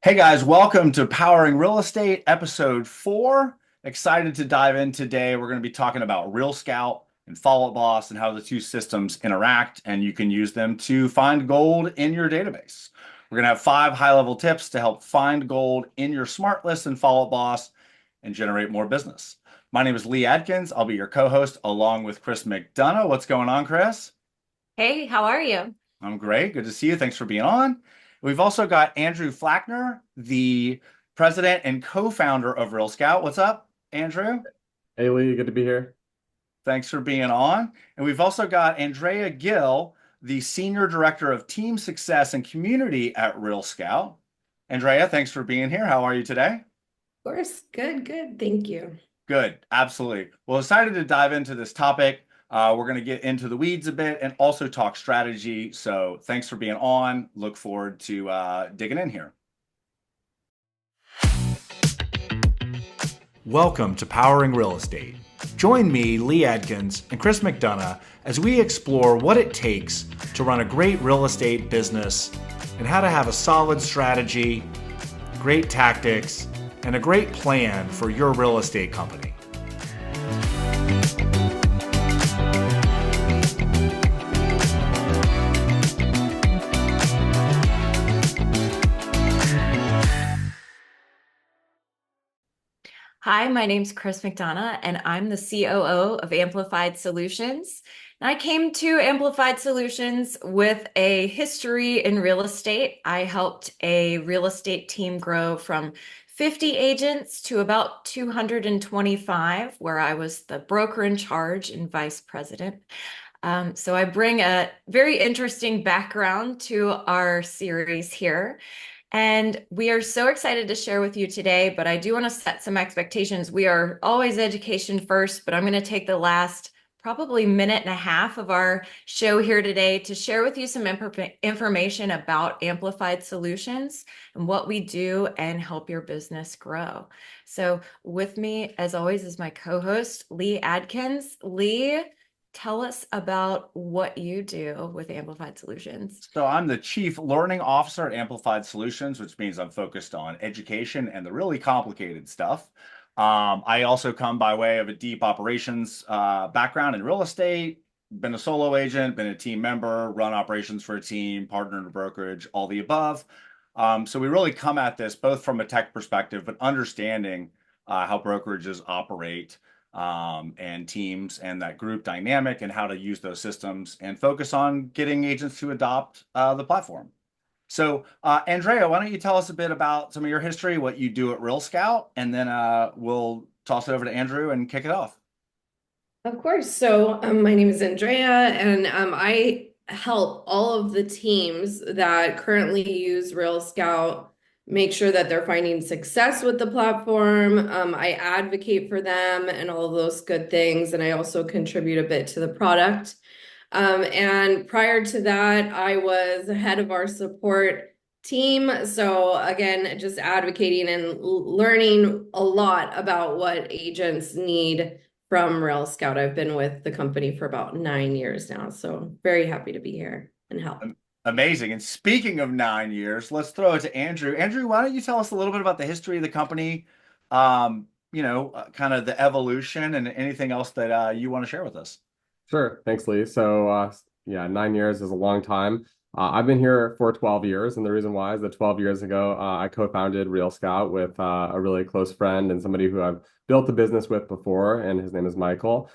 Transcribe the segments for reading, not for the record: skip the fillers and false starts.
Hey guys, welcome to Powering Real Estate, episode 4. Excited to dive in today. We're going to be talking about Real Scout and Follow Up Boss and how the two systems interact, and you can use them to find gold in your database. We're going to have 5 high-level tips to help find gold in your smart list and Follow Up Boss and generate more business. My name is Lee Adkins. I'll be your co-host along with Chris McDonough. What's going on, Chris? Hey, how are you? I'm great. Good to see you. Thanks for being on. We've also got Andrew Flackner, the president and co-founder of Real Scout. What's up, Andrew? Hey Lee, good to be here. Thanks for being on. And we've also got Andrea Gill, the senior director of team success and community at Real Scout. Andrea, thanks for being here. How are you today? Of course. Good, good. Thank you. Good, absolutely. Well, excited to dive into this topic. We're going to get into the weeds a bit and also talk strategy. So thanks for being on. Look forward to digging in here. Welcome to Powering Real Estate. Join me, Lee Adkins, and Chris McDonough as we explore what it takes to run a great real estate business and how to have a solid strategy, great tactics, and a great plan for your real estate company. Hi, my name's Chris McDonough, and I'm the COO of Amplified Solutions. And I came to Amplified Solutions with a history in real estate. I helped a real estate team grow from 50 agents to about 225, where I was the broker in charge and vice president. So I bring a very interesting background to our series here. And we are so excited to share with you today, but I do want to set some expectations. We are always education first, but I'm going to take the last probably minute and a half of our show here today to share with you some information about Amplified Solutions and what we do and help your business grow. So with me, as always, is my co-host, Lee Adkins. Lee, tell us about what you do with Amplified Solutions. So I'm the Chief Learning Officer at Amplified Solutions, which means I'm focused on education and the really complicated stuff. I also come by way of a deep operations background in real estate, been a solo agent, been a team member, run operations for a team, partner in a brokerage, all the above. So we really come at this both from a tech perspective, but understanding how brokerages operate and teams and that group dynamic and how to use those systems and focus on getting agents to adopt the platform. So, Andrea, why don't you tell us a bit about some of your history, what you do at Real Scout, and then we'll toss it over to Andrew and kick it off. Of course. So my name is Andrea, and I help all of the teams that currently use Real Scout make sure that they're finding success with the platform. I advocate for them and all of those good things, and I also contribute a bit to the product. And prior to that, I was head of our support team. So again, just advocating and learning a lot about what agents need from Real Scout. I've been with the company for about 9 years now, so very happy to be here and help. Amazing. And speaking of 9 years, let's throw it to Andrew. Andrew, why don't you tell us a little bit about the history of the company, kind of the evolution and anything else that you want to share with us? Sure, thanks Lee. So yeah, 9 years is a long time. I've been here for 12 years, and the reason why is that 12 years ago, I co-founded Real Scout with a really close friend and somebody who I've built a business with before, and his name is Michael.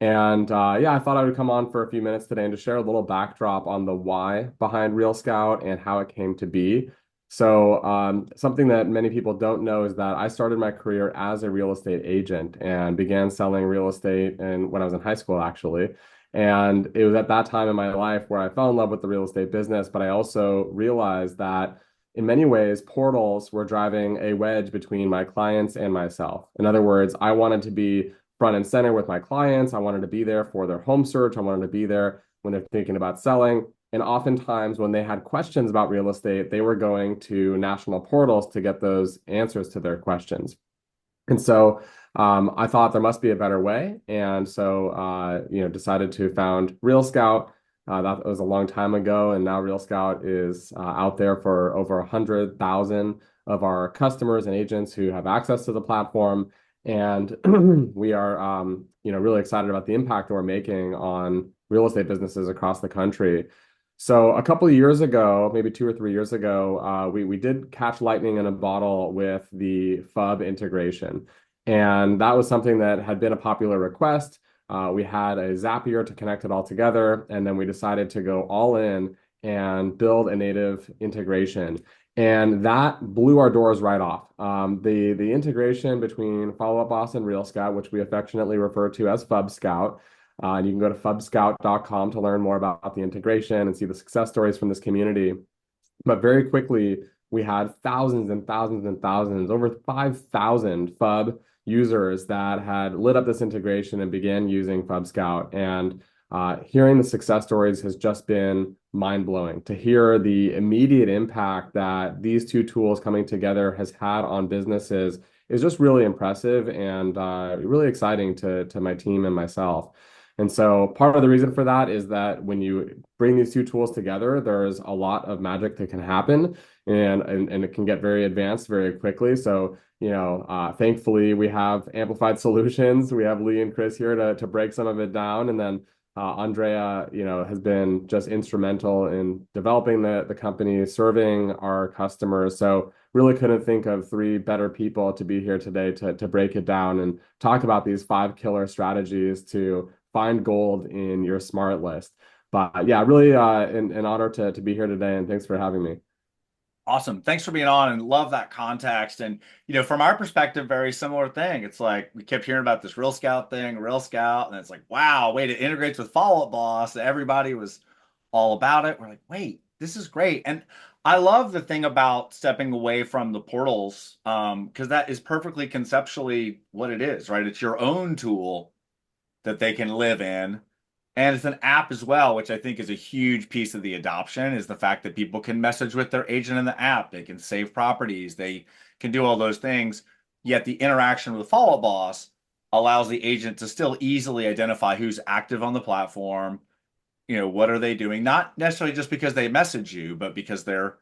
And yeah, I thought I would come on for a few minutes today and to share a little backdrop on the why behind Real Scout and how it came to be. So something that many people don't know is that I started my career as a real estate agent and began selling real estate when I was in high school, actually. And it was at that time in my life where I fell in love with the real estate business, but I also realized that in many ways, portals were driving a wedge between my clients and myself. In other words, I wanted to be front and center with my clients. I wanted to be there for their home search. I wanted to be there when they're thinking about selling. And oftentimes when they had questions about real estate, they were going to national portals to get those answers to their questions. And so I thought there must be a better way. And so, decided to found Real Scout. That was a long time ago, and now Real Scout is out there for over 100,000 of our customers and agents who have access to the platform. And we are, really excited about the impact we're making on real estate businesses across the country. So a couple of years ago, maybe 2 or 3 years ago, we did catch lightning in a bottle with the FUB integration. And that was something that had been a popular request. We had a Zapier to connect it all together, and then we decided to go all in and build a native integration. And that blew our doors right off. The integration between Follow Up Boss and Real Scout, which we affectionately refer to as FUB Scout, and you can go to fubscout.com to learn more about the integration and see the success stories from this community. But very quickly, we had thousands and thousands and thousands, over 5,000 FUB users that had lit up this integration and began using FUB Scout. And hearing the success stories has just been mind-blowing. To hear the immediate impact that these two tools coming together has had on businesses is just really impressive and really exciting to my team and myself. And so part of the reason for that is that when you bring these two tools together, there's a lot of magic that can happen, and it can get very advanced very quickly. So, thankfully we have Amplified Solutions. We have Lee and Chris here to break some of it down. And then Andrea, has been just instrumental in developing the company, serving our customers. So really couldn't think of three better people to be here today to break it down and talk about these 5 killer strategies to find gold in your smart list. But yeah, really an honor to be here today, and thanks for having me. Awesome. Thanks for being on, and love that context. And, from our perspective, very similar thing. It's like we kept hearing about this Real Scout thing, Real Scout, and it's like, wow, wait, it integrates with Follow Up Boss. Everybody was all about it. We're like, wait, this is great. And I love the thing about stepping away from the portals, because that is perfectly conceptually what it is, right? It's your own tool that they can live in. And it's an app as well, which I think is a huge piece of the adoption, is the fact that people can message with their agent in the app. They can save properties. They can do all those things. Yet the interaction with Follow Up Boss allows the agent to still easily identify who's active on the platform. What are they doing? Not necessarily just because they message you, but because they're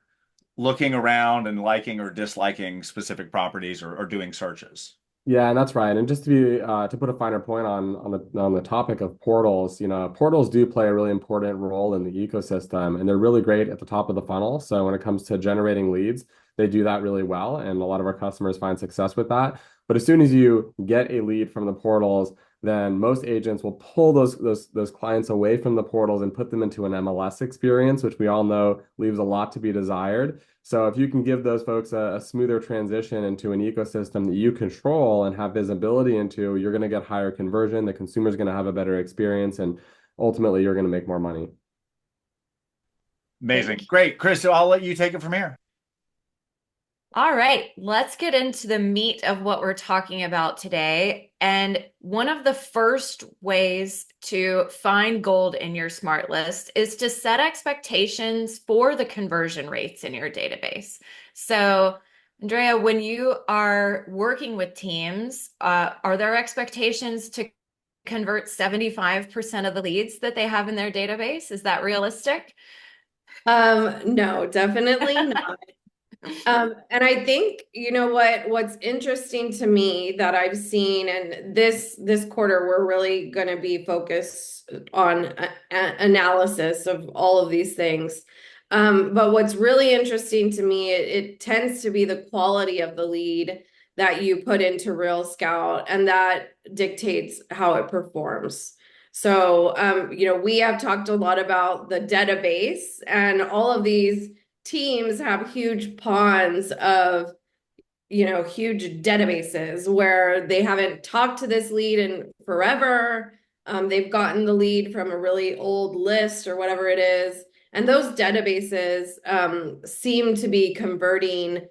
looking around and liking or disliking specific properties or doing searches. Yeah, and that's right. And just to put a finer point on the topic of portals, portals do play a really important role in the ecosystem, and they're really great at the top of the funnel. So when it comes to generating leads, they do that really well, and a lot of our customers find success with that. But as soon as you get a lead from the portals, then most agents will pull those clients away from the portals and put them into an MLS experience, which we all know leaves a lot to be desired. So if you can give those folks a smoother transition into an ecosystem that you control and have visibility into, you're going to get higher conversion. The consumer's going to have a better experience, and ultimately you're going to make more money. Amazing. Great. Chris, so I'll let you take it from here. All right, let's get into the meat of what we're talking about today. And one of the first ways to find gold in your smart list is to set expectations for the conversion rates in your database. So, Andrea, when you are working with teams, are there expectations to convert 75% of the leads that they have in their database? Is that realistic? No, definitely not. And I think, what's interesting to me that I've seen, and this quarter, we're really going to be focused on analysis of all of these things. But what's really interesting to me, it tends to be the quality of the lead that you put into Real Scout, and that dictates how it performs. So, we have talked a lot about the database, and all of these teams have huge ponds of, huge databases where they haven't talked to this lead in forever. They've gotten the lead from a really old list or whatever it is. And those databases seem to be converting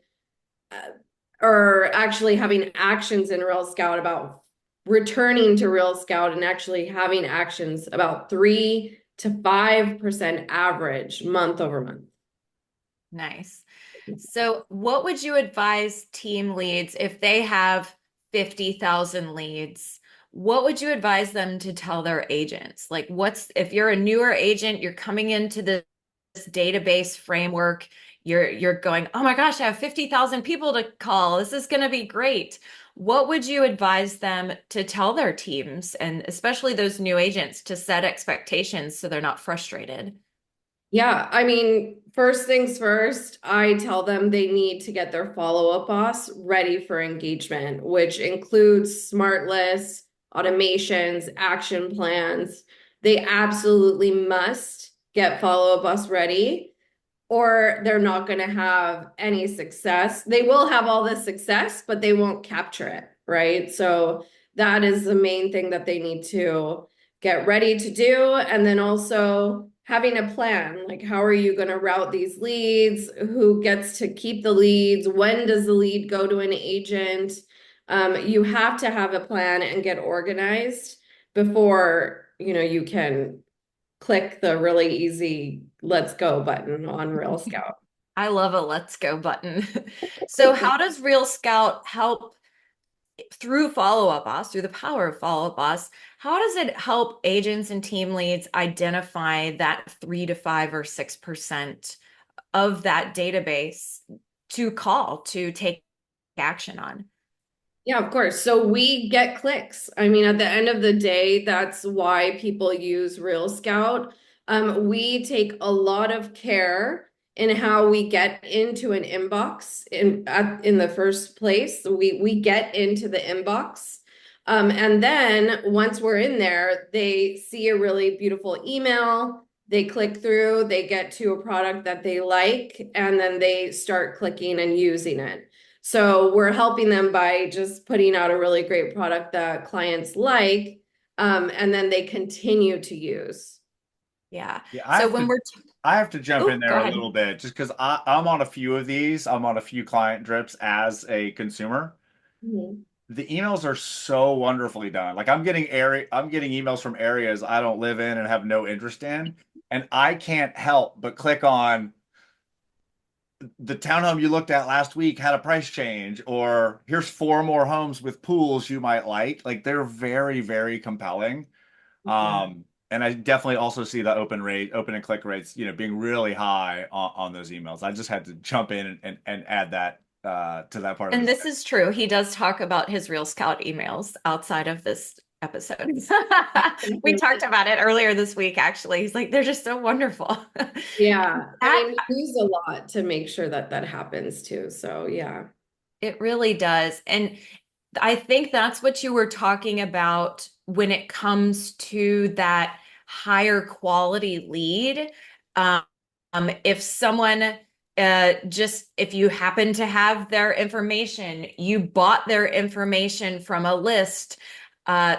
or actually having actions in Real Scout about returning to Real Scout and actually having actions about 3 to 5% average month over month. Nice. So what would you advise team leads if they have 50,000 leads? what would you advise them to tell their agents? Like, if you're a newer agent, you're coming into this database framework, you're going, oh my gosh, I have 50,000 people to call. This is going to be great. What would you advise them to tell their teams, and especially those new agents, to set expectations so they're not frustrated? Yeah, I mean, first things first, I tell them they need to get their follow-up boss ready for engagement, which includes smart lists, automations, action plans. They absolutely must get follow-up boss ready, or they're not going to have any success. They will have all the success, but they won't capture it, right? So that is the main thing that they need to get ready to do. And then also having a plan, like how are you going to route these leads? Who gets to keep the leads? When does the lead go to an agent? You have to have a plan and get organized before, you can click the really easy let's go button on Real Scout. I love a let's go button. So how does Real Scout help through Follow-Up Boss, through the power of Follow-Up Boss? How does it help agents and team leads identify that 3 to 5 or 6% of that database to call, to take action on? Yeah, of course. So we get clicks. I mean, at the end of the day, that's why people use Real Scout. We take a lot of care in how we get into an inbox in the first place. We get into the inbox. And then once we're in there, they see a really beautiful email. They click through, they get to a product that they like, and then they start clicking and using it. So we're helping them by just putting out a really great product that clients like, and then they continue to use. Yeah. Yeah, So when I have to jump in go there a ahead. little bit just because I'm on a few of these. I'm on a few client drips as a consumer. Mhm. The emails are so wonderfully done. Like I'm getting emails from areas I don't live in and have no interest in, and I can't help but click on the townhome you looked at last week had a price change, or here's 4 more homes with pools you might like. Like they're very, very compelling. Yeah. And I definitely also see the open and click rates, being really high on those emails. I just had to jump in and add that to that part of And this. this is true. He does talk about his Real Scout emails outside of this episode. We talked about it earlier this week, actually. He's like, they're just so wonderful. Yeah. I That mean, we use a lot to make sure that that happens too. So yeah. it really does. And I think that's what you were talking about when it comes to that higher quality lead. Um, if someone if you happen to have their information, you bought their information from a list,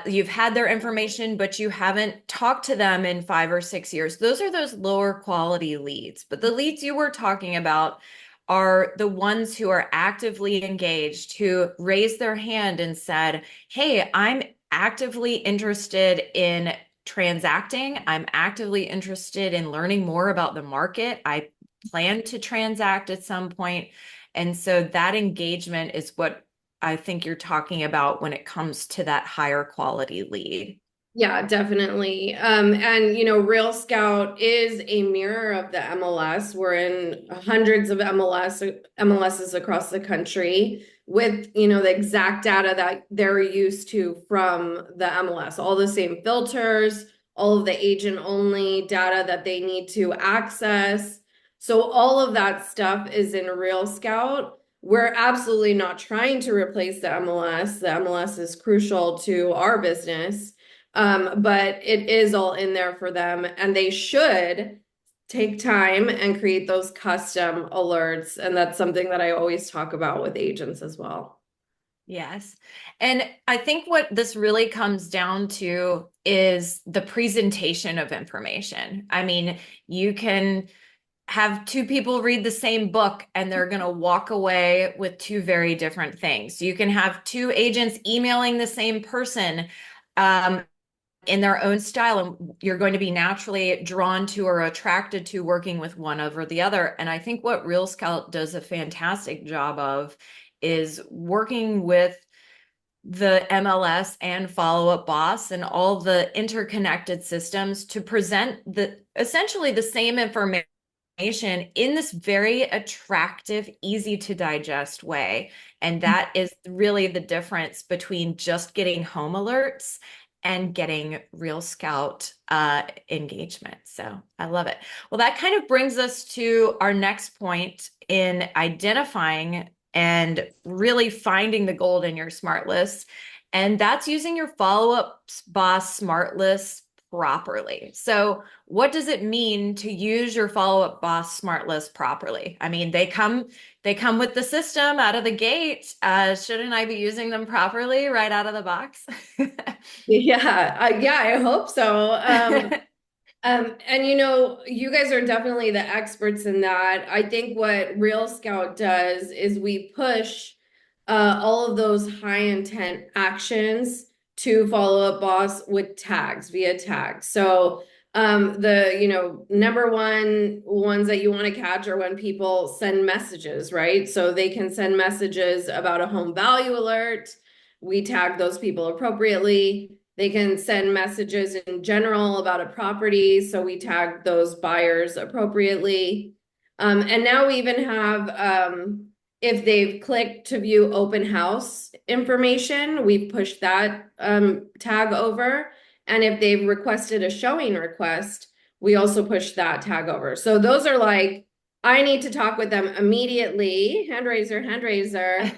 you've had their information, but you haven't talked to them in 5 or 6 years. Those are those lower quality leads. But the leads you were talking about are the ones who are actively engaged, who raised their hand and said, hey, I'm actively interested in transacting. I'm actively interested in learning more about the market. I plan to transact at some point. And so that engagement is what I think you're talking about when it comes to that higher quality lead. Yeah, definitely. And Real Scout is a mirror of the MLS. We're in hundreds of MLSs across the country with, the exact data that they're used to from the MLS, all the same filters, all of the agent only data that they need to access. So all of that stuff is in Real Scout. We're absolutely not trying to replace the MLS. The MLS is crucial to our business. But it is all in there for them, and they should take time and create those custom alerts. And that's something that I always talk about with agents as well. Yes. And I think what this really comes down to is the presentation of information. I mean, you can have two people read the same book and they're going to walk away with two very different things. You can have two agents emailing the same person in their own style, and you're going to be naturally drawn to or attracted to working with one over the other. And I think what Real Scout does a fantastic job of is working with the MLS and Follow Up Boss and all the interconnected systems to present essentially the same information in this very attractive, easy to digest way. And that is really the difference between just getting home alerts and getting Real Scout engagement. So I love it. Well, that kind of brings us to our next point in identifying and really finding the gold in your smart list. And that's using your Follow Up Boss smart list properly. So what does it mean to use your Follow Up Boss smart list properly? I mean, they come with the system out of the gate. Shouldn't I be using them properly right out of the box? Yeah, I hope so. And you guys are definitely the experts in that. I think what Real Scout does is we push all of those high intent actions to Follow Up Boss with tags via tags. So the number one ones that you want to catch are when people send messages, right? So they can send messages about a home value alert. We tag those people appropriately. They can send messages in general about a property, so we tag those buyers appropriately. And now we even have, if they've clicked to view open house information, we push that tag over. And if they've requested a showing request, we also push that tag over. So those are like, I need to talk with them immediately. Hand raiser, hand raiser.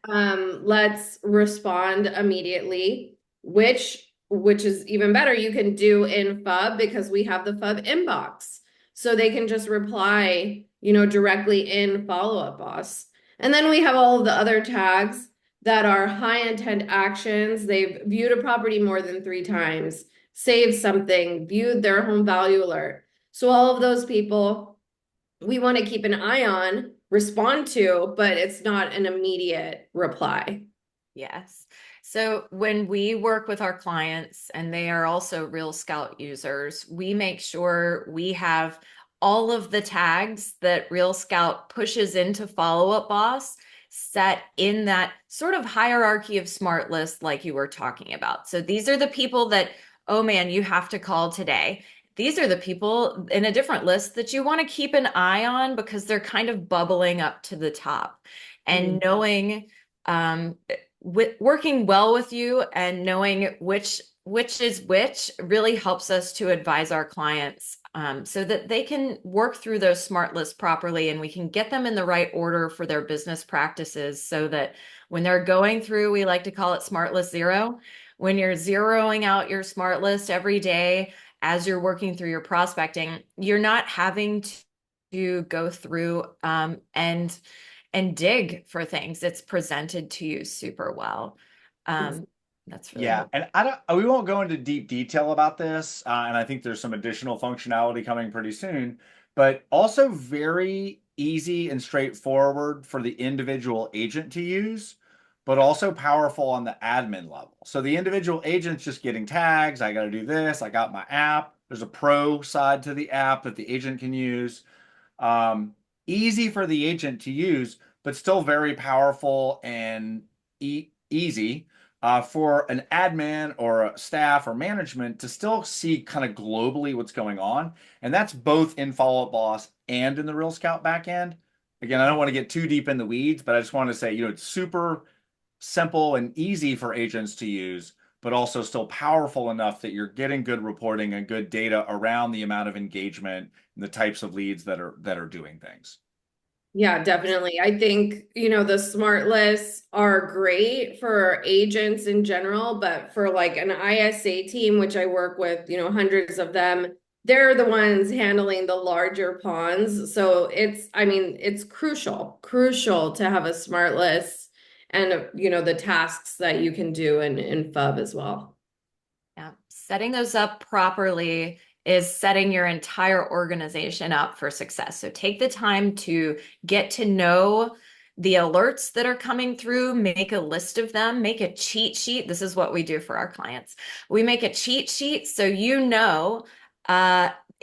Let's respond immediately. Which is even better, you can do in FUB because we have the FUB inbox. So they can just reply, directly in Follow Up Boss. And then we have all of the other tags that are high intent actions. They've viewed a property more than 3 times, saved something, viewed their home value alert. So all of those people we want to keep an eye on, respond to, but it's not an immediate reply. Yes. So when we work with our clients and they are also Real Scout users, we make sure we have all of the tags that Real Scout pushes into Follow Up Boss set in that sort of hierarchy of smart list like you were talking about. So these are the people that, oh man, you have to call today. These are the people in a different list that you want to keep an eye on because they're kind of bubbling up to the top. And knowing working well with you and knowing which is which really helps us to advise our clients so that they can work through those smart lists properly and we can get them in the right order for their business practices so that when they're going through, we like to call it smart list zero. When you're zeroing out your smart list every day as you're working through your prospecting, you're not having to go through and dig for things. It's presented to you super well. That's really Yeah, and we won't go into deep detail about this, and I think there's some additional functionality coming pretty soon, but also very easy and straightforward for the individual agent to use, but also powerful on the admin level. So the individual agent's just getting tags. I got to do this. I got my app. There's a pro side to the app that the agent can use. Easy for the agent to use, but still very powerful and easy for an admin or a staff or management to still see kind of globally what's going on. And that's both in Follow Up Boss and in the Real Scout backend. Again, I don't want to get too deep in the weeds, but I just want to say, it's super simple and easy for agents to use, but also still powerful enough that you're getting good reporting and good data around the amount of engagement and the types of leads that are doing things. Yeah, definitely. I think, the smart lists are great for agents in general, but for like an ISA team, which I work with, hundreds of them, they're the ones handling the larger ponds. So it's crucial to have a smart list and, the tasks that you can do in FUB as well. Yeah, setting those up properly is setting your entire organization up for success. So take the time to get to know the alerts that are coming through, make a list of them, make a cheat sheet. This is what we do for our clients. We make a cheat sheet so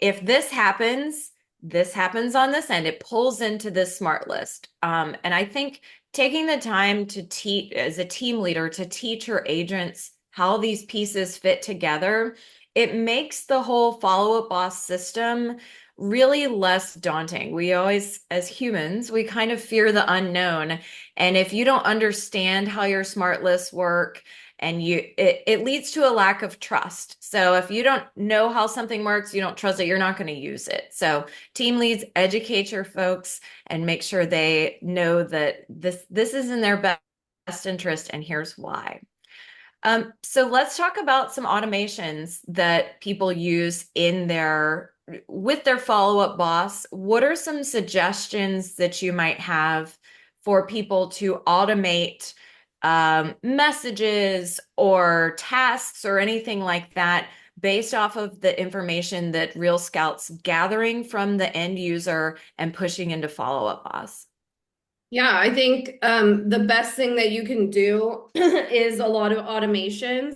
if this happens, this happens on this end. It pulls into this smart list. And I think taking the time to teach as a team leader to teach your agents how these pieces fit together, it makes the whole follow-up boss system really less daunting. We always, as humans, we kind of fear the unknown. And if you don't understand how your smart lists work, and it leads to a lack of trust. So if you don't know how something works, you don't trust it, you're not going to use it. So team leads, educate your folks and make sure they know that this is in their best interest, and here's why. So let's talk about some automations that people use with their follow-up boss. What are some suggestions that you might have for people to automate messages or tasks or anything like that based off of the information that Real Scout's gathering from the end user and pushing into follow-up boss? Yeah, I think the best thing that you can do is a lot of automations,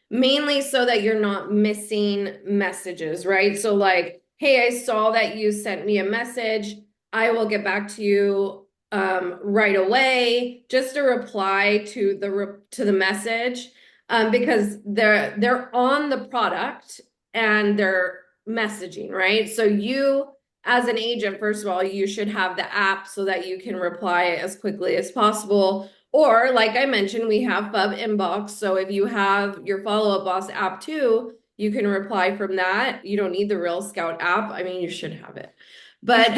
mainly so that you're not missing messages, right? So like, hey, I saw that you sent me a message. I will get back to you right away. Just a reply to the message, because they're on the product and they're messaging, right? So you, as an agent, first of all, you should have the app so that you can reply as quickly as possible. Or like I mentioned, we have FUB Inbox. So if you have your Follow Up Boss app too, you can reply from that. You don't need the Real Scout app. I mean, you should have it. But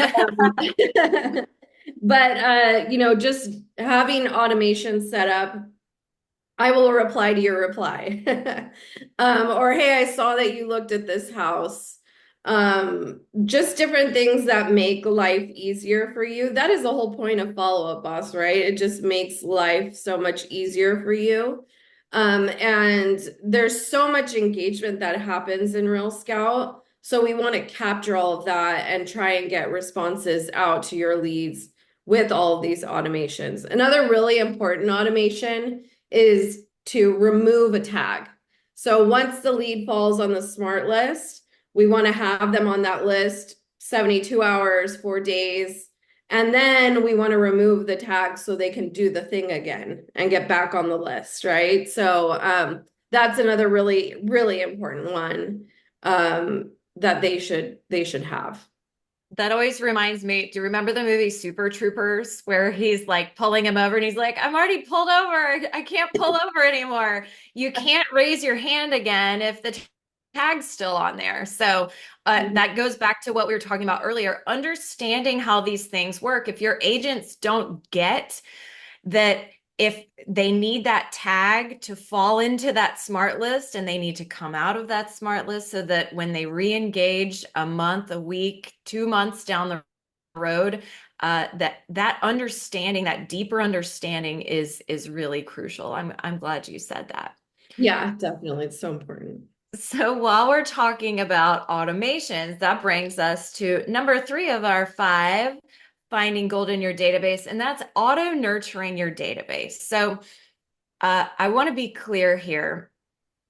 just having automation set up, I will reply to your reply. Or hey, I saw that you looked at this house. Just different things that make life easier for you. That is the whole point of Follow Up Boss, right? It just makes life so much easier for you. And there's so much engagement that happens in Real Scout. So we want to capture all of that and try and get responses out to your leads with all of these automations. Another really important automation is to remove a tag. So once the lead falls on the smart list, we want to have them on that list 72 hours, 4 days. And then we want to remove the tag so they can do the thing again and get back on the list, right? So that's another really, really important one that they should have. That always reminds me, do you remember the movie Super Troopers, where he's like pulling him over and he's like, I'm already pulled over. I can't pull over anymore. You can't raise your hand again if the tag's still on there. So that goes back to what we were talking about earlier, understanding how these things work. If your agents don't get that, if they need that tag to fall into that smart list and they need to come out of that smart list so that when they re-engage a month, a week, 2 months down the road, that understanding, that deeper understanding is really crucial. I'm glad you said that. Yeah, definitely. It's so important. So while we're talking about automations, that brings us to number 3 of our 5, finding gold in your database, and that's auto nurturing your database. So I want to be clear here.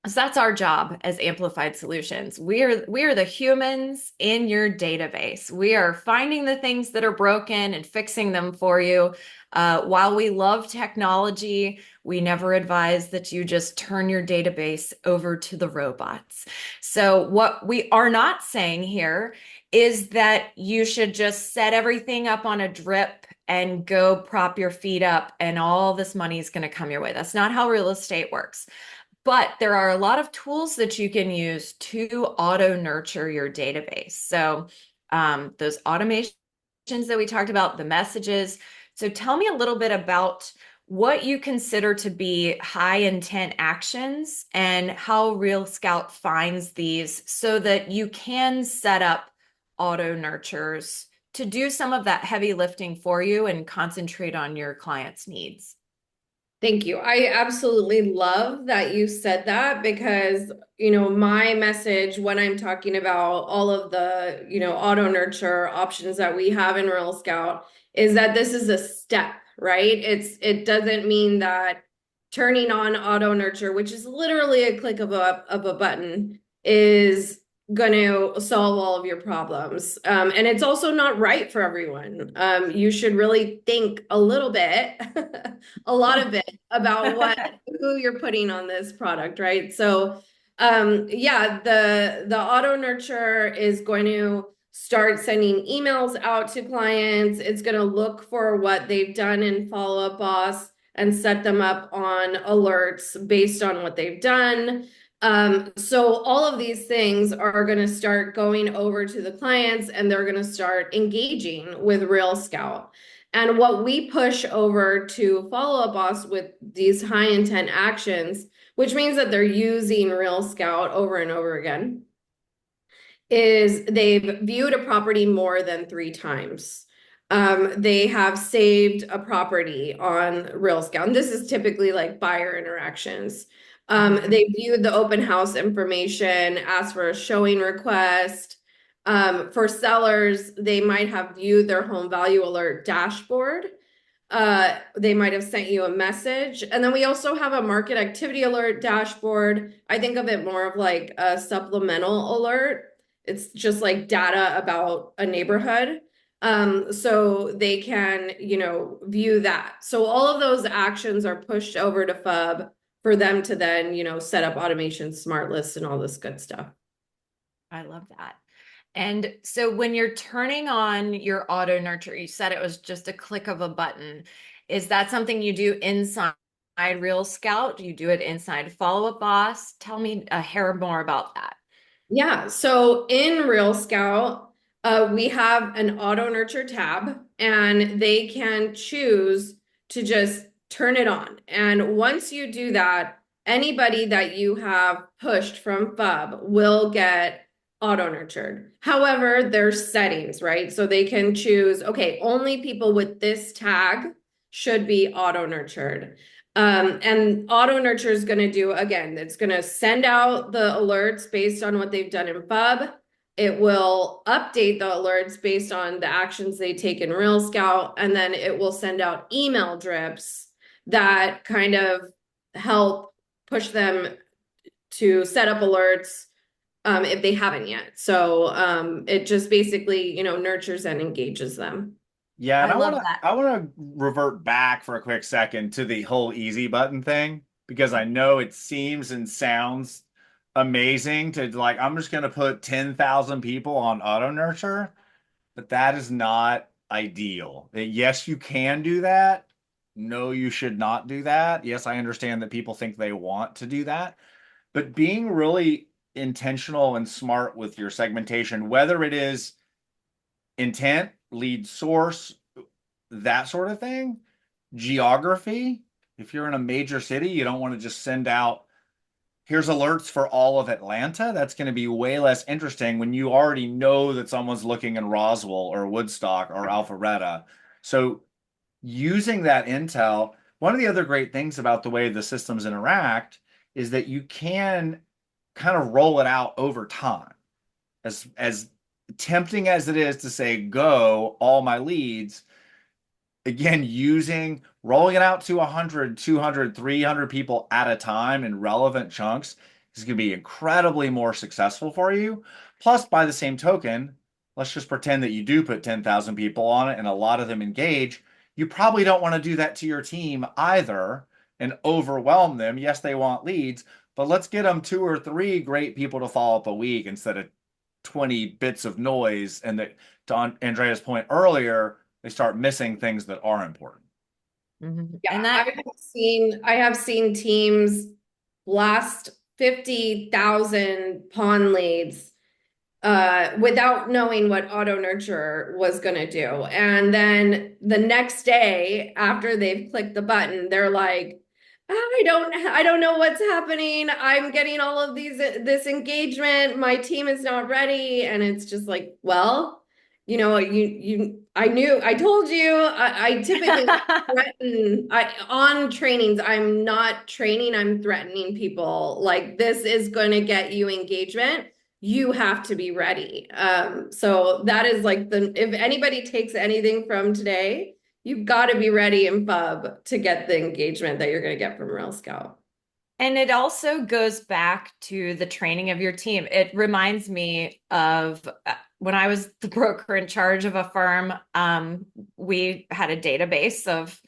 So that's our job as Amplified Solutions. We are the humans in your database. We are finding the things that are broken and fixing them for you. While we love technology, we never advise that you just turn your database over to the robots. So what we are not saying here is that you should just set everything up on a drip and go prop your feet up and all this money is going to come your way. That's not how real estate works. But there are a lot of tools that you can use to auto nurture your database. So those automations that we talked about, the messages. So tell me a little bit about what you consider to be high intent actions and how Real Scout finds these so that you can set up auto nurtures to do some of that heavy lifting for you and concentrate on your clients' needs. Thank you. I absolutely love that you said that because, my message when I'm talking about all of the, auto nurture options that we have in Real Scout is that this is a step, right? It doesn't mean that turning on auto nurture, which is literally a click of a button, is going to solve all of your problems. And it's also not right for everyone. You should really think a little bit, a lot of it about who you're putting on this product, right? So, yeah, the auto nurture is going to start sending emails out to clients. It's going to look for what they've done in Follow Up Boss and set them up on alerts based on what they've done. So all of these things are going to start going over to the clients and they're going to start engaging with Real Scout. And what we push over to Follow Up Boss with these high intent actions, which means that they're using Real Scout over and over again, is they've viewed a property more than 3 times. They have saved a property on Real Scout. And this is typically like buyer interactions. They viewed the open house information, asked for a showing request. For sellers, they might have viewed their home value alert dashboard. They might have sent you a message. And then we also have a market activity alert dashboard. I think of it more of like a supplemental alert. It's just like data about a neighborhood. So they can, view that. So all of those actions are pushed over to FUB for them to then, set up automation, smart lists, and all this good stuff. I love that. And so when you're turning on your auto nurture, you said it was just a click of a button. Is that something you do inside Real Scout? Do you do it inside Follow Up Boss? Tell me a hair more about that. Yeah, so in Real Scout, we have an auto nurture tab, and they can choose to just turn it on. And once you do that, anybody that you have pushed from FUB will get auto nurtured. However, there's settings, right? So they can choose, okay, only people with this tag should be auto nurtured. And auto nurture is going to do, again, it's going to send out the alerts based on what they've done in FUB. It will update the alerts based on the actions they take in Real Scout, and then it will send out email drips that kind of help push them to set up alerts if they haven't yet. So it just basically, nurtures and engages them. Yeah, and I love that. I want to revert back for a quick second to the whole easy button thing, because I know it seems and sounds amazing to like, I'm just going to put 10,000 people on auto nurture, but that is not ideal. Yes, you can do that. No, you should not do that. Yes, I understand that people think they want to do that, but being really intentional and smart with your segmentation, whether it is intent, lead source, that sort of thing, geography. If you're in a major city, you don't want to just send out, here's alerts for all of Atlanta. That's going to be way less interesting when you already know that someone's looking in Roswell or Woodstock or Alpharetta. So using that intel, one of the other great things about the way the systems interact is that you can kind of roll it out over time. As tempting as it is to say, go all my leads, again, rolling it out to 100, 200, 300 people at a time in relevant chunks is going to be incredibly more successful for you. Plus, by the same token, let's just pretend that you do put 10,000 people on it and a lot of them engage. You probably don't want to do that to your team either and overwhelm them. Yes, they want leads, but let's get them 2 or 3 great people to follow up a week instead of 20 bits of noise. And that, to Andrea's point earlier, they start missing things that are important. Mm-hmm. Yeah, And that I have seen teams blast 50,000 pawn leads without knowing what auto nurture was going to do. And then the next day after they've clicked the button, they're like, I don't know what's happening. I'm getting all of this engagement. My team is not ready. And it's just like, well, I told you, I typically threaten, on trainings, I'm not training, I'm threatening people. Like, this is going to get you engagement. You have to be ready. So that is like if anybody takes anything from today, you've got to be ready in FUB to get the engagement that you're going to get from Real Scout. And it also goes back to the training of your team. It reminds me of when I was the broker in charge of a firm, we had a database of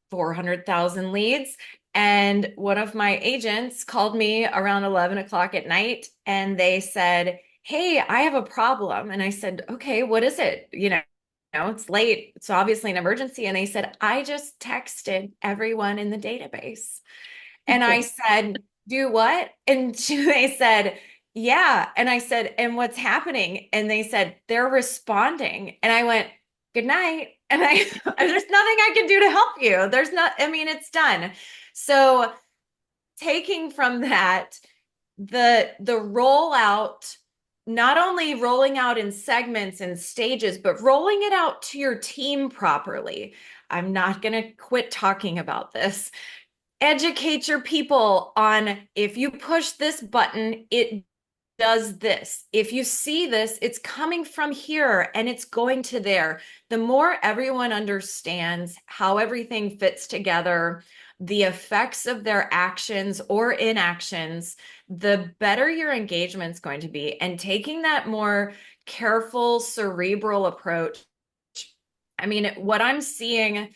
400,000 leads. And one of my agents called me around 11 o'clock at night and they said, "Hey, I have a problem." And I said, "Okay, what is it?" It's late. It's obviously an emergency. And they said, "I just texted everyone in the database." And I said, "Do what?" And they said, "Yeah." And I said, "And what's happening?" And they said, "They're responding." And I went, "Good night." And there's nothing I can do to help you. It's done. So taking from that, the rollout, not only rolling out in segments and stages, but rolling it out to your team properly. I'm not going to quit talking about this. Educate your people on, if you push this button, it does this. If you see this, it's coming from here and it's going to there. The more everyone understands how everything fits together, the effects of their actions or inactions, the better your engagement's going to be. And taking that more careful, cerebral approach. I mean, what I'm seeing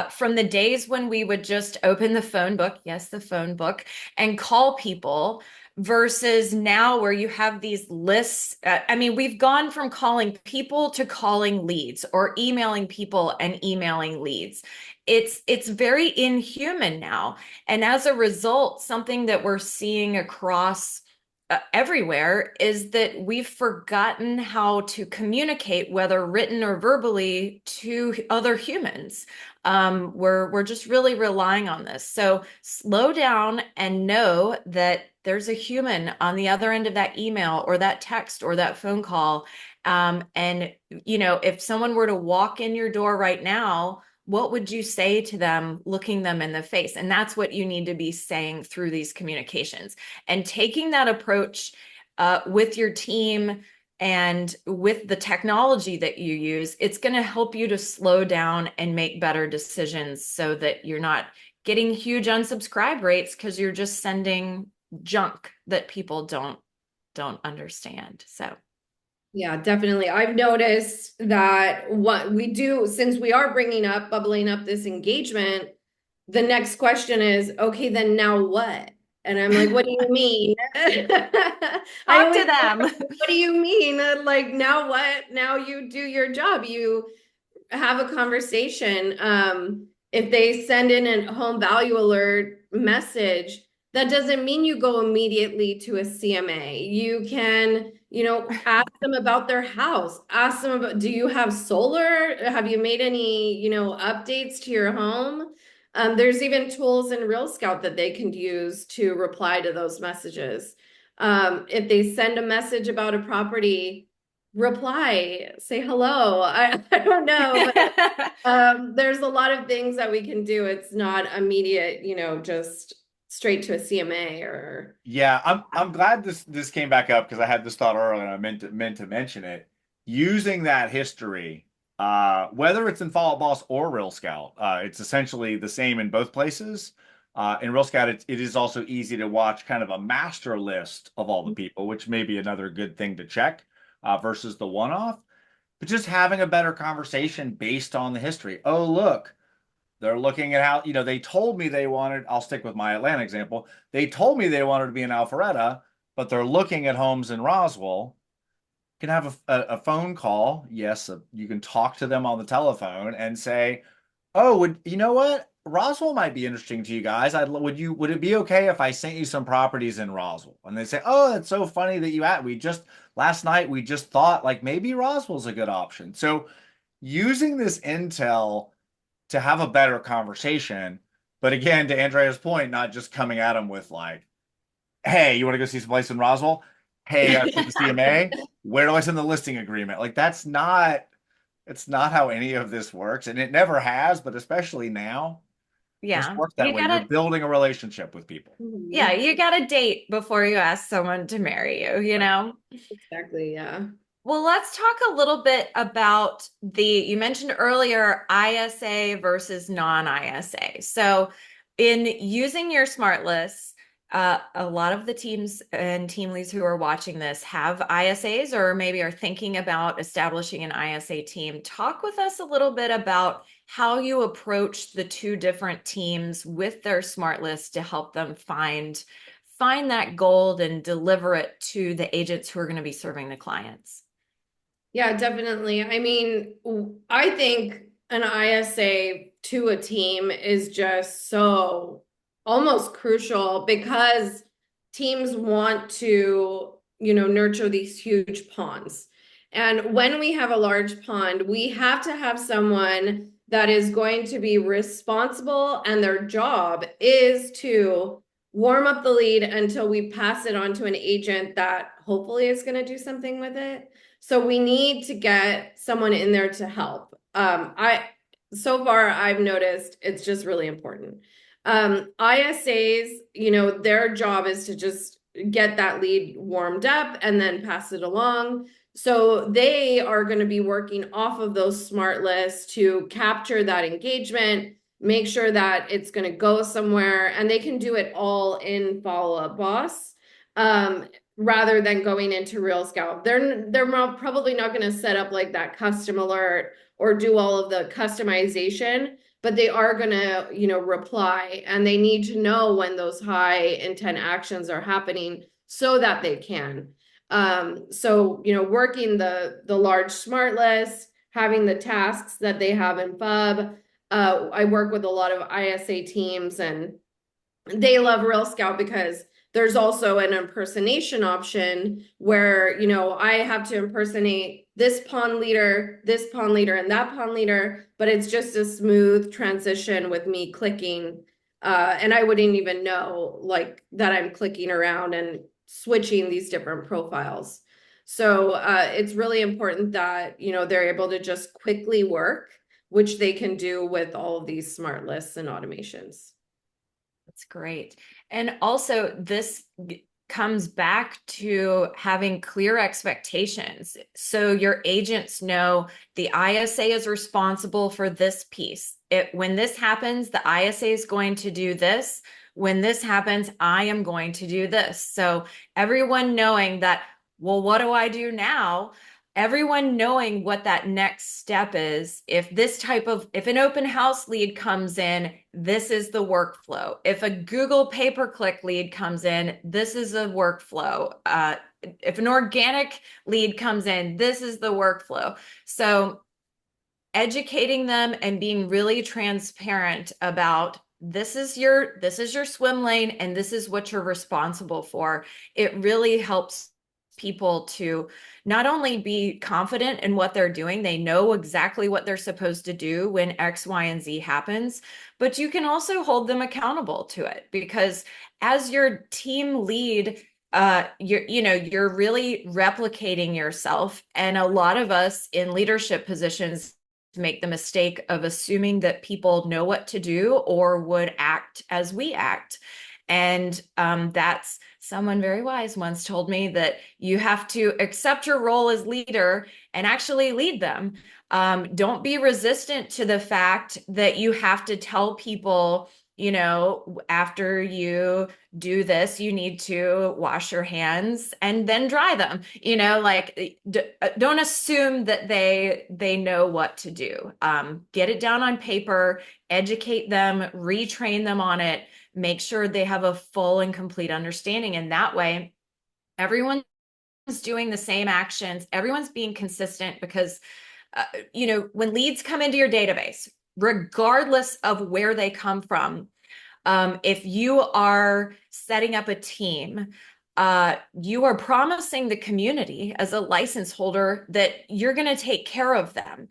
from the days when we would just open the phone book, yes, the phone book, and call people versus now where you have these lists. We've gone from calling people to calling leads or emailing people and emailing leads. It's very inhuman now. And as a result, something that we're seeing across everywhere is that we've forgotten how to communicate, whether written or verbally, to other humans. We're just really relying on this. So slow down and know that there's a human on the other end of that email or that text or that phone call. If someone were to walk in your door right now, what would you say to them, looking them in the face? And that's what you need to be saying through these communications. And taking that approach with your team and with the technology that you use, it's going to help you to slow down and make better decisions so that you're not getting huge unsubscribe rates because you're just sending junk that people don't understand. So Yeah, definitely. I've noticed that what we do, since we are bubbling up this engagement, the next question is, okay, then now what? And I'm like, what do you mean? I talk always to them. what do you mean? Like, now what? Now you do your job. You have a conversation. If they send in a home value alert message, that doesn't mean you go immediately to a CMA. You can, ask them about their house. Ask them about, do you have solar? Have you made any, updates to your home? There's even tools in Real Scout that they can use to reply to those messages. If they send a message about a property, reply, say hello. I don't know, but there's a lot of things that we can do. It's not immediate, just straight to a CMA or Yeah, I'm glad this came back up because I had this thought earlier and I meant to mention it. Using that history, whether it's in Fall Out Boss or Real Scout, it's essentially the same in both places. In Real Scout, it is also easy to watch kind of a master list of all the people, which may be another good thing to check versus the one-off. But just having a better conversation based on the history. Oh, look, they're looking at how, they told me they wanted, I'll stick with my Atlanta example. They told me they wanted to be in Alpharetta, but they're looking at homes in Roswell. You can have a phone call. Yes, you can talk to them on the telephone and say, "Oh, you know what? Roswell might be interesting to you guys. Would it be okay if I sent you some properties in Roswell?" And they say, "Oh, that's so funny that last night we just thought like maybe Roswell's a good option." So using this intel to have a better conversation. But again, to Andrea's point, not just coming at them with like, "Hey, you want to go see some place in Roswell? Hey, I put the CMA. Where do I send the listing agreement?" Like it's not how any of this works. And it never has, but especially now, just Yeah, works that way. You're building a relationship with people. yeah, you got to date before you ask someone to marry you, Exactly, yeah. Well, let's talk a little bit about you mentioned earlier ISA versus non-ISA. So in using your smart lists, a lot of the teams and team leads who are watching this have ISAs or maybe are thinking about establishing an ISA team. Talk with us a little bit about how you approach the two different teams with their smart list to help them find that gold and deliver it to the agents who are going to be serving the clients. Yeah, definitely. I mean, I think an ISA to a team is just so almost crucial because teams want to, nurture these huge ponds. And when we have a large pond, we have to have someone that is going to be responsible, and their job is to warm up the lead until we pass it on to an agent that hopefully is going to do something with it. So we need to get someone in there to help. So far I've noticed it's just really important. ISAs, their job is to just get that lead warmed up and then pass it along. So they are going to be working off of those smart lists to capture that engagement, make sure that it's going to go somewhere, and they can do it all in Follow Up Boss. Rather than going into Real Scout. They're probably not going to set up like that custom alert or do all of the customization, but they are going to, reply, and they need to know when those high intent actions are happening so that they can. So, working the large smart list, having the tasks that they have in FUB. I work with a lot of ISA teams, and they love Real Scout because there's also an impersonation option where, I have to impersonate this pond leader, and that pond leader, but it's just a smooth transition with me clicking. And I wouldn't even know like that I'm clicking around and switching these different profiles. So it's really important that, they're able to just quickly work, which they can do with all of these smart lists and automations. That's great. And also this comes back to having clear expectations. So your agents know the ISA is responsible for this piece. When this happens, the ISA is going to do this. When this happens, I am going to do this. So everyone knowing that, well, what do I do now? Everyone knowing what that next step is. If an open house lead comes in, this is the workflow. If a Google pay-per-click lead comes in, this is a workflow. If an organic lead comes in, this is the workflow. So educating them and being really transparent about this is your swim lane and this is what you're responsible for. It really helps people to not only be confident in what they're doing, they know exactly what they're supposed to do when X, Y, and Z happens, but you can also hold them accountable to it, because as your team lead, you're really replicating yourself. And a lot of us in leadership positions make the mistake of assuming that people know what to do or would act as we act. And that's someone very wise once told me that you have to accept your role as leader and actually lead them. Don't be resistant to the fact that you have to tell people, after you do this, you need to wash your hands and then dry them. Don't assume that they know what to do. Get it down on paper, educate them, retrain them on it. Make sure they have a full and complete understanding. And that way, everyone's doing the same actions. Everyone's being consistent because, when leads come into your database, regardless of where they come from, if you are setting up a team, you are promising the community as a license holder that you're going to take care of them.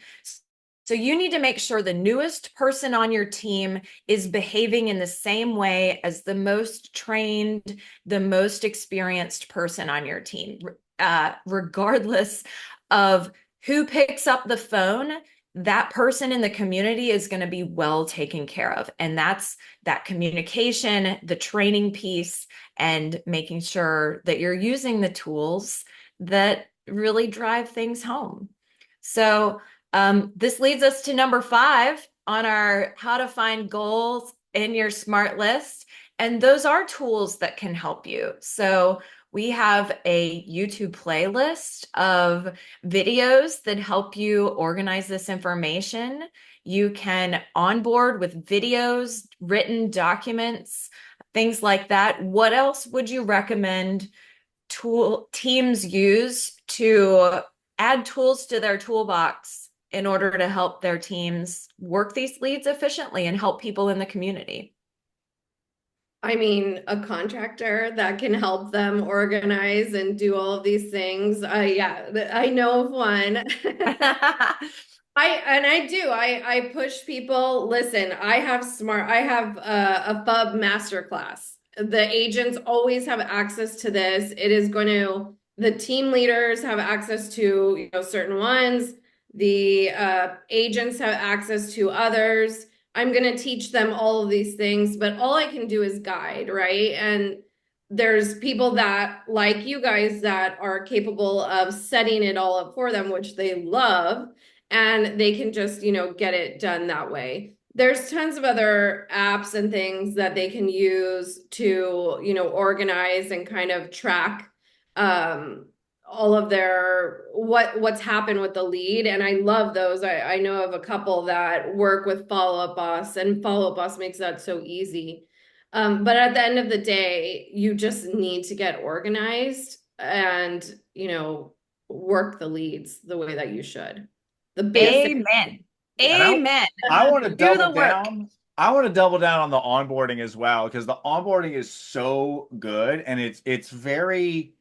So you need to make sure the newest person on your team is behaving in the same way as the most trained, the most experienced person on your team, regardless of who picks up the phone. That person in the community is going to be well taken care of. And that's that communication, the training piece, and making sure that you're using the tools that really drive things home. So this leads us to number 5 on our how to find in your smart list. And those are tools that can help you. So we have a YouTube playlist of videos that help you organize this information. You can onboard with videos, written documents, things like that. What else would you recommend teams use to add tools to their toolbox in order to help their teams work these leads efficiently and help people in the community? I mean, a contractor that can help them organize and do all of these things. Yeah, I know of one. I push people. Listen, I have a FUB masterclass. The agents always have access to this. The team leaders have access to, certain ones. The agents have access to others. I'm going to teach them all of these things, but all I can do is guide, right? And there's people that, like you guys, that are capable of setting it all up for them, which they love, and they can just, get it done that way. There's tons of other apps and things that they can use to, organize and kind of track all of what's happened with the lead. And I love those. I know of a couple that work with Follow Up Boss, and Follow Up Boss makes that so easy. But at the end of the day, you just need to get organized and, work the leads the way that you should. The basic. Amen. And Amen. I want to Do double the work. down. I want to double down on the onboarding as well, because the onboarding is so good, and it's very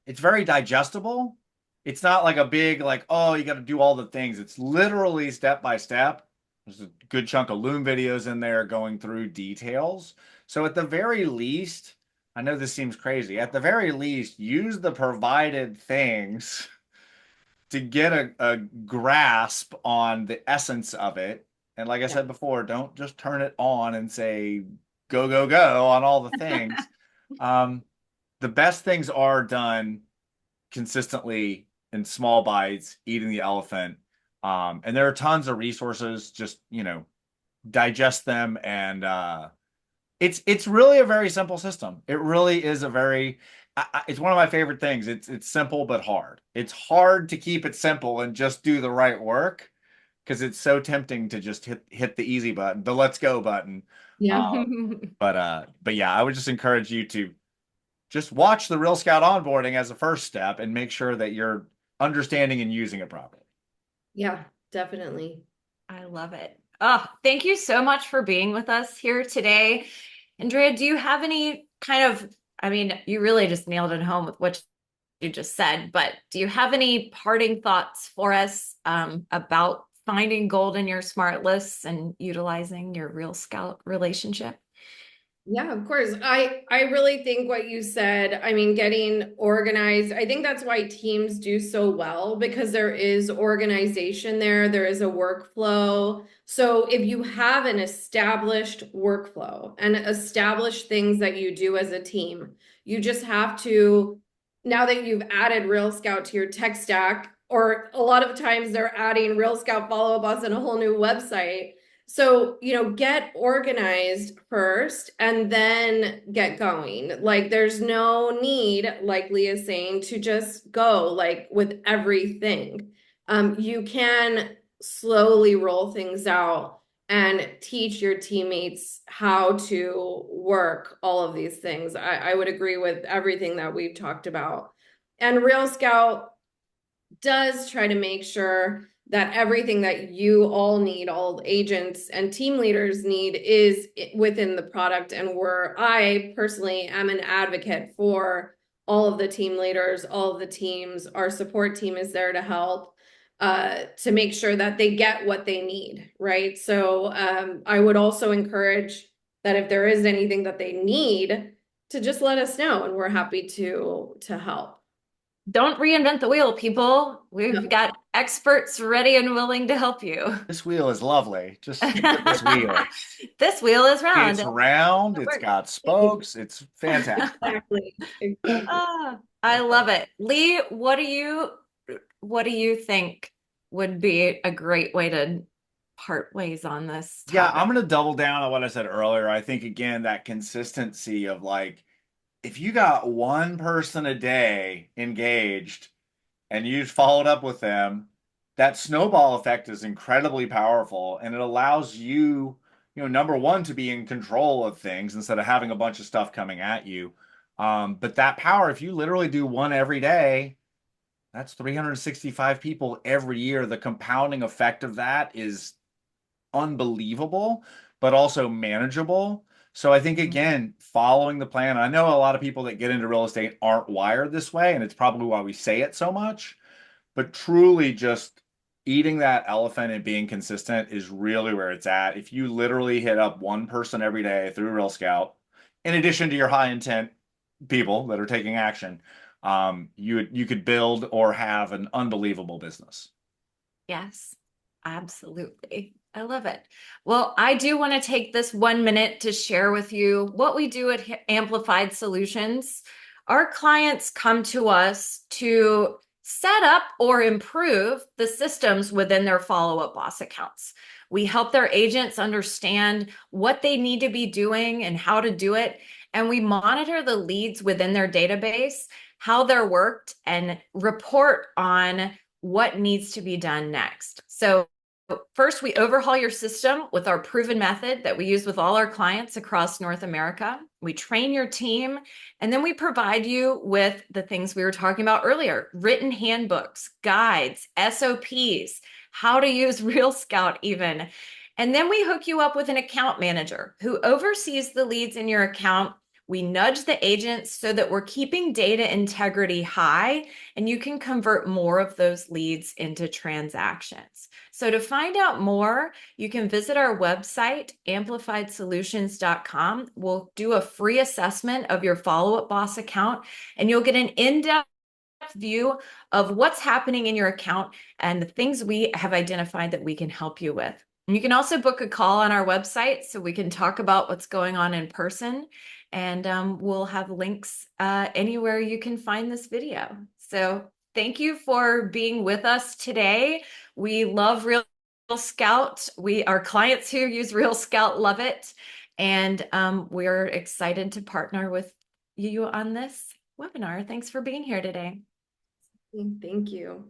digestible. It's not like a big, like, oh, you got to do all the things. It's literally step by step. There's a good chunk of Loom videos in there going through details. So at the very least, I know this seems crazy. At the very least, use the provided things to get a grasp on the essence of it. And like I said before, don't just turn it on and say, go, go, go on all the things. The best things are done consistently in small bites, eating the elephant. And there are tons of resources, just, digest them. And it's really a very simple system. It really is it's one of my favorite things. It's simple, but hard. It's hard to keep it simple and just do the right work, because it's so tempting to just hit the easy button, the let's go button. Yeah. But yeah, I would just encourage you to just watch the Real Scout onboarding as a first step and make sure that you're understanding and using it properly. Yeah, definitely. I love it. Oh, thank you so much for being with us here today. Andrea, do you have any you really just nailed it home with what you just said, but do you have any parting thoughts for us about finding gold in your smart lists and utilizing your Real Scout relationship? Yeah, of course. I really think what you said, getting organized, I think that's why teams do so well, because there is organization there is a workflow. So if you have an established workflow and established things that you do as a team, you just have to, now that you've added Real Scout to your tech stack, or a lot of times they're adding Real Scout Follow Up Boss and a whole new website. So, get organized first and then get going. Like, there's no need, like Leah's saying, to just go like with everything. You can slowly roll things out and teach your teammates how to work all of these things. I would agree with everything that we've talked about. And Real Scout does try to make sure that everything that you all need, all agents and team leaders need, is within the product. And I personally am an advocate for all of the team leaders, all of the teams. Our support team is there to help, to make sure that they get what they need, right? So I would also encourage that if there is anything that they need, to just let us know, and we're happy to help. Don't reinvent the wheel, people. We've got experts ready and willing to help you. This wheel is lovely. Just look at this wheel. This wheel is round. It's round. It's got spokes. It's fantastic. Exactly. I love it. Lee, what do you think would be a great way to part ways on this Yeah, topic. I'm going to double down on what I said earlier. I think, again, that consistency of like, if you got one person a day engaged and you followed up with them, that snowball effect is incredibly powerful and it allows you, number one, to be in control of things instead of having a bunch of stuff coming at you. But that power, if you literally do one every day, that's 365 people every year. The compounding effect of that is unbelievable, but also manageable. So I think, again, following the plan, I know a lot of people that get into real estate aren't wired this way, and it's probably why we say it so much, but truly just eating that elephant and being consistent is really where it's at. If you literally hit up one person every day through Real Scout, in addition to your high intent people that are taking action, you could build or have an unbelievable business. Yes, absolutely. I love it. Well, I do want to take this 1 minute to share with you what we do at Amplified Solutions. Our clients come to us to set up or improve the systems within their follow-up boss accounts. We help their agents understand what they need to be doing and how to do it. And we monitor the leads within their database, how they're worked, and report on what needs to be done next. So first, we overhaul your system with our proven method that we use with all our clients across North America. We train your team, and then we provide you with the things we were talking about earlier: written handbooks, guides, SOPs, how to use Real Scout even. And then we hook you up with an account manager who oversees the leads in your account. We nudge the agents so that we're keeping data integrity high, and you can convert more of those leads into transactions. So to find out more, you can visit our website, amplifiedsolutions.com. We'll do a free assessment of your follow-up boss account, and you'll get an in-depth view of what's happening in your account and the things we have identified that we can help you with. And you can also book a call on our website so we can talk about what's going on in person. And we'll have links anywhere you can find this video. So thank you for being with us today. We love Real Scout. Our clients who use Real Scout love it. And we're excited to partner with you on this webinar. Thanks for being here today. Thank you.